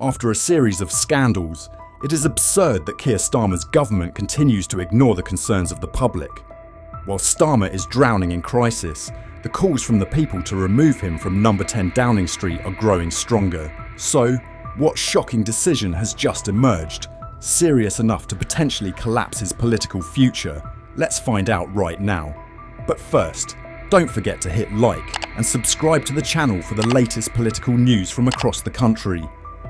After a series of scandals, it is absurd that Keir Starmer's government continues to ignore the concerns of the public. While Starmer is drowning in crisis, the calls from the people to remove him from number 10 Downing Street are growing stronger. So, what shocking decision has just emerged, serious enough to potentially collapse his political future? Let's find out right now. But first, don't forget to hit like and subscribe to the channel for the latest political news from across the country.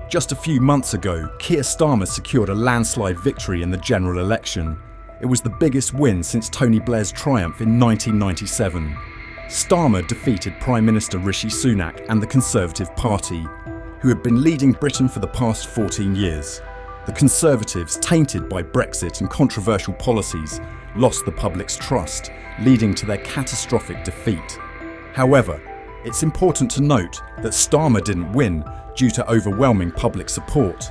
Just a few months ago, Keir Starmer secured a landslide victory in the general election. It was the biggest win since Tony Blair's triumph in 1997. Starmer defeated Prime Minister Rishi Sunak and the Conservative Party, who had been leading Britain for the past 14 years. The Conservatives, tainted by Brexit and controversial policies, lost the public's trust, leading to their catastrophic defeat. However, it's important to note that Starmer didn't win due to overwhelming public support.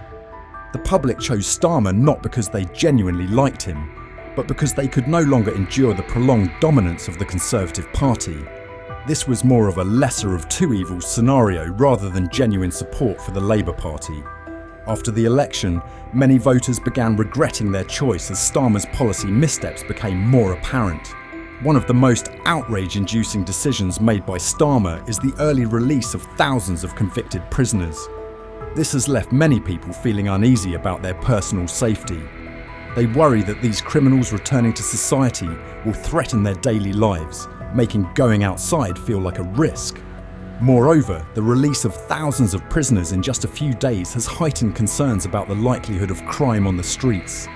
The public chose Starmer not because they genuinely liked him, but because they could no longer endure the prolonged dominance of the Conservative Party. This was more of a lesser of two evils scenario rather than genuine support for the Labour Party. After the election, many voters began regretting their choice as Starmer's policy missteps became more apparent. One of the most outrage-inducing decisions made by Starmer is the early release of thousands of convicted prisoners. This has left many people feeling uneasy about their personal safety. They worry that these criminals returning to society will threaten their daily lives, making going outside feel like a risk. Moreover, the release of thousands of prisoners in just a few days has heightened concerns about the likelihood of crime on the streets.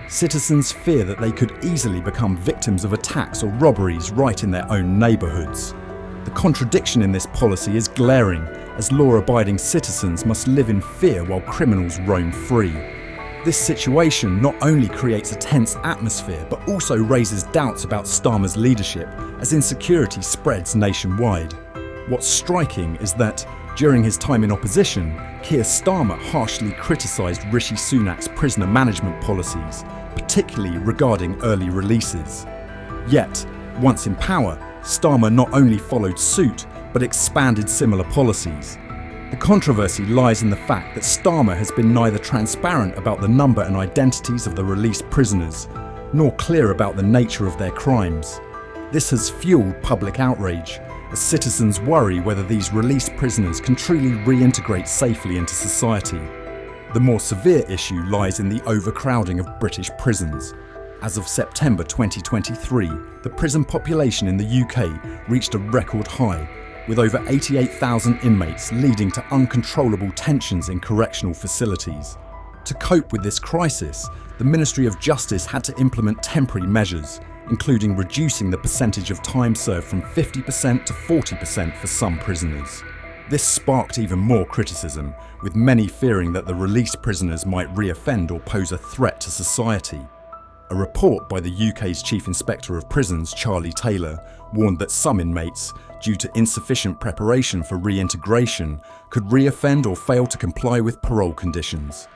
Citizens fear that they could easily become victims of attacks or robberies right in their own neighbourhoods. The contradiction in this policy is glaring, as law-abiding citizens must live in fear while criminals roam free. This situation not only creates a tense atmosphere but also raises doubts about Starmer's leadership as insecurity spreads nationwide. What's striking is that, during his time in opposition, Keir Starmer harshly criticised Rishi Sunak's prisoner management policies, particularly regarding early releases. Yet, once in power, Starmer not only followed suit, but expanded similar policies. The controversy lies in the fact that Starmer has been neither transparent about the number and identities of the released prisoners, nor clear about the nature of their crimes. This has fueled public outrage, as citizens worry whether these released prisoners can truly reintegrate safely into society. The more severe issue lies in the overcrowding of British prisons. As of September 2023, the prison population in the UK reached a record high, with over 88,000 inmates, leading to uncontrollable tensions in correctional facilities. To cope with this crisis, the Ministry of Justice had to implement temporary measures, including reducing the percentage of time served from 50% to 40% for some prisoners. This sparked even more criticism, with many fearing that the released prisoners might re-offend or pose a threat to society. A report by the UK's Chief Inspector of Prisons, Charlie Taylor, warned that some inmates, due to insufficient preparation for reintegration, could re-offend or fail to comply with parole conditions.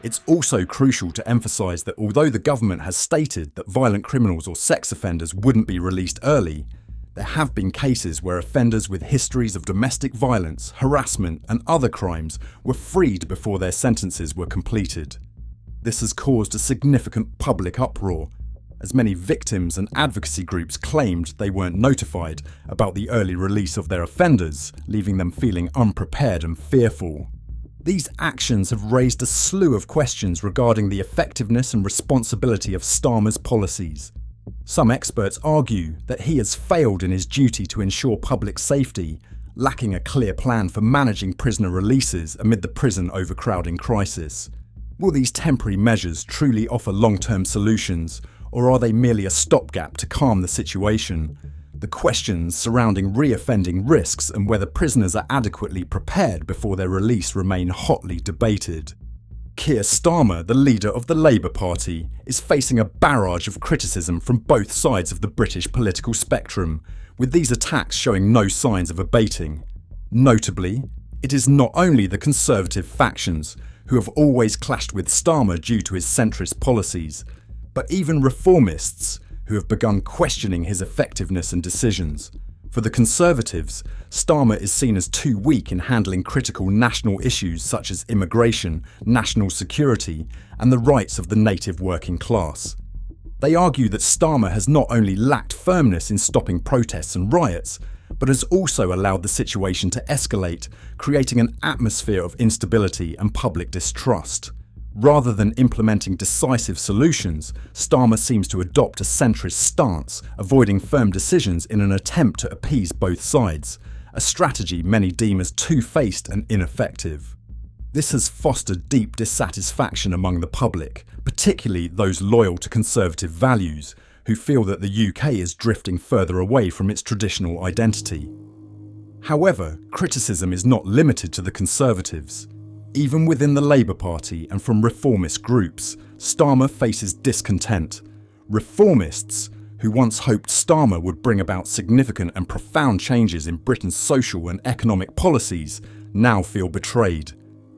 It's also crucial to emphasise that although the government has stated that violent criminals or sex offenders wouldn't be released early, there have been cases where offenders with histories of domestic violence, harassment and other crimes were freed before their sentences were completed. This has caused a significant public uproar, as many victims and advocacy groups claimed they weren't notified about the early release of their offenders, leaving them feeling unprepared and fearful. These actions have raised a slew of questions regarding the effectiveness and responsibility of Starmer's policies. Some experts argue that he has failed in his duty to ensure public safety, lacking a clear plan for managing prisoner releases amid the prison overcrowding crisis. Will these temporary measures truly offer long-term solutions, or are they merely a stopgap to calm the situation? The questions surrounding re-offending risks and whether prisoners are adequately prepared before their release remain hotly debated. Keir Starmer, the leader of the Labour Party, is facing a barrage of criticism from both sides of the British political spectrum, with these attacks showing no signs of abating. Notably, it is not only the Conservative factions, who have always clashed with Starmer due to his centrist policies, but even reformists, who have begun questioning his effectiveness and decisions. For the Conservatives, Starmer is seen as too weak in handling critical national issues such as immigration, national security, and the rights of the native working class. They argue that Starmer has not only lacked firmness in stopping protests and riots, but has also allowed the situation to escalate, creating an atmosphere of instability and public distrust. Rather than implementing decisive solutions, Starmer seems to adopt a centrist stance, avoiding firm decisions in an attempt to appease both sides, a strategy many deem as two-faced and ineffective. This has fostered deep dissatisfaction among the public, particularly those loyal to conservative values, who feel that the UK is drifting further away from its traditional identity. However, criticism is not limited to the Conservatives. Even within the Labour Party and from reformist groups, Starmer faces discontent. Reformists, who once hoped Starmer would bring about significant and profound changes in Britain's social and economic policies, now feel betrayed.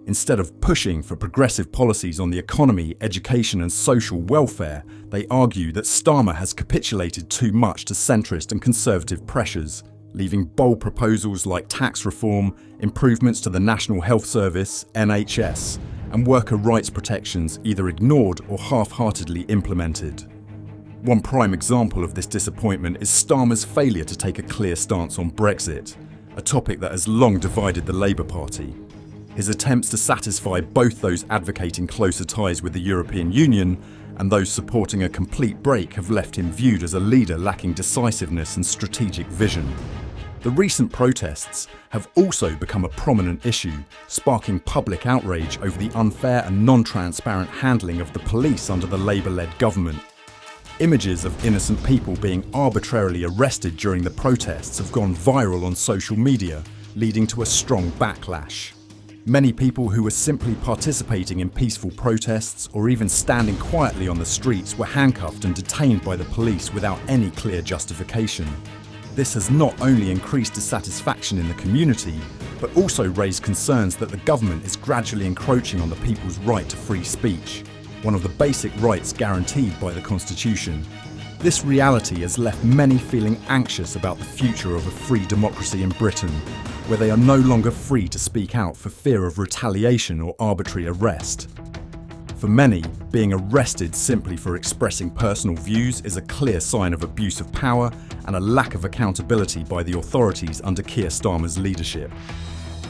Instead of pushing for progressive policies on the economy, education and social welfare, they argue that Starmer has capitulated too much to centrist and conservative pressures, leaving bold proposals like tax reform, improvements to the National Health Service, NHS, and worker rights protections either ignored or half-heartedly implemented. One prime example of this disappointment is Starmer's failure to take a clear stance on Brexit, a topic that has long divided the Labour Party. His attempts to satisfy both those advocating closer ties with the European Union and those supporting a complete break have left him viewed as a leader lacking decisiveness and strategic vision. The recent protests have also become a prominent issue, sparking public outrage over the unfair and non-transparent handling of the police under the Labour-led government. Images of innocent people being arbitrarily arrested during the protests have gone viral on social media, leading to a strong backlash. Many people who were simply participating in peaceful protests or even standing quietly on the streets were handcuffed and detained by the police without any clear justification. This has not only increased dissatisfaction in the community, but also raised concerns that the government is gradually encroaching on the people's right to free speech, one of the basic rights guaranteed by the Constitution. This reality has left many feeling anxious about the future of a free democracy in Britain, where they are no longer free to speak out for fear of retaliation or arbitrary arrest. For many, being arrested simply for expressing personal views is a clear sign of abuse of power and a lack of accountability by the authorities under Keir Starmer's leadership.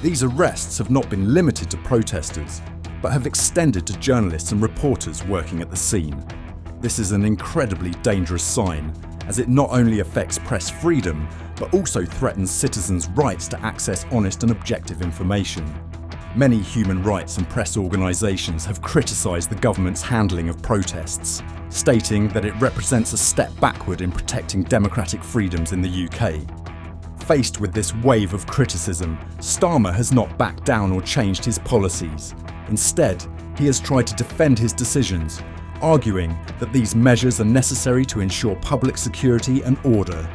These arrests have not been limited to protesters, but have extended to journalists and reporters working at the scene. This is an incredibly dangerous sign, as it not only affects press freedom, but also threatens citizens' rights to access honest and objective information. Many human rights and press organisations have criticised the government's handling of protests, stating that it represents a step backward in protecting democratic freedoms in the UK. Faced with this wave of criticism, Starmer has not backed down or changed his policies. Instead, he has tried to defend his decisions, arguing that these measures are necessary to ensure public security and order.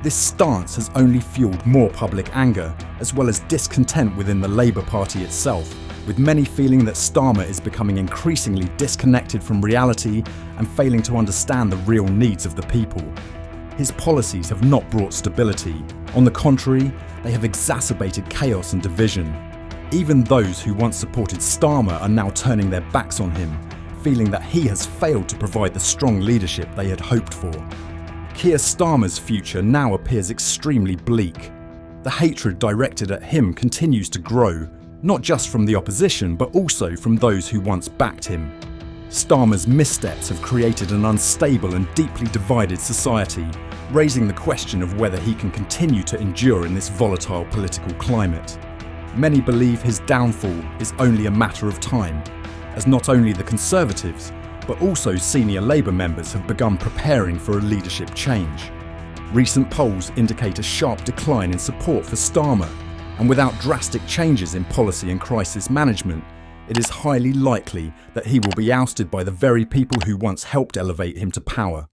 This stance has only fueled more public anger, as well as discontent within the Labour Party itself, with many feeling that Starmer is becoming increasingly disconnected from reality and failing to understand the real needs of the people. His policies have not brought stability. On the contrary, they have exacerbated chaos and division. Even those who once supported Starmer are now turning their backs on him, feeling that he has failed to provide the strong leadership they had hoped for. Keir Starmer's future now appears extremely bleak. The hatred directed at him continues to grow, not just from the opposition but also from those who once backed him. Starmer's missteps have created an unstable and deeply divided society, raising the question of whether he can continue to endure in this volatile political climate. Many believe his downfall is only a matter of time, as not only the Conservatives, but also senior Labour members have begun preparing for a leadership change. Recent polls indicate a sharp decline in support for Starmer, and without drastic changes in policy and crisis management, it is highly likely that he will be ousted by the very people who once helped elevate him to power.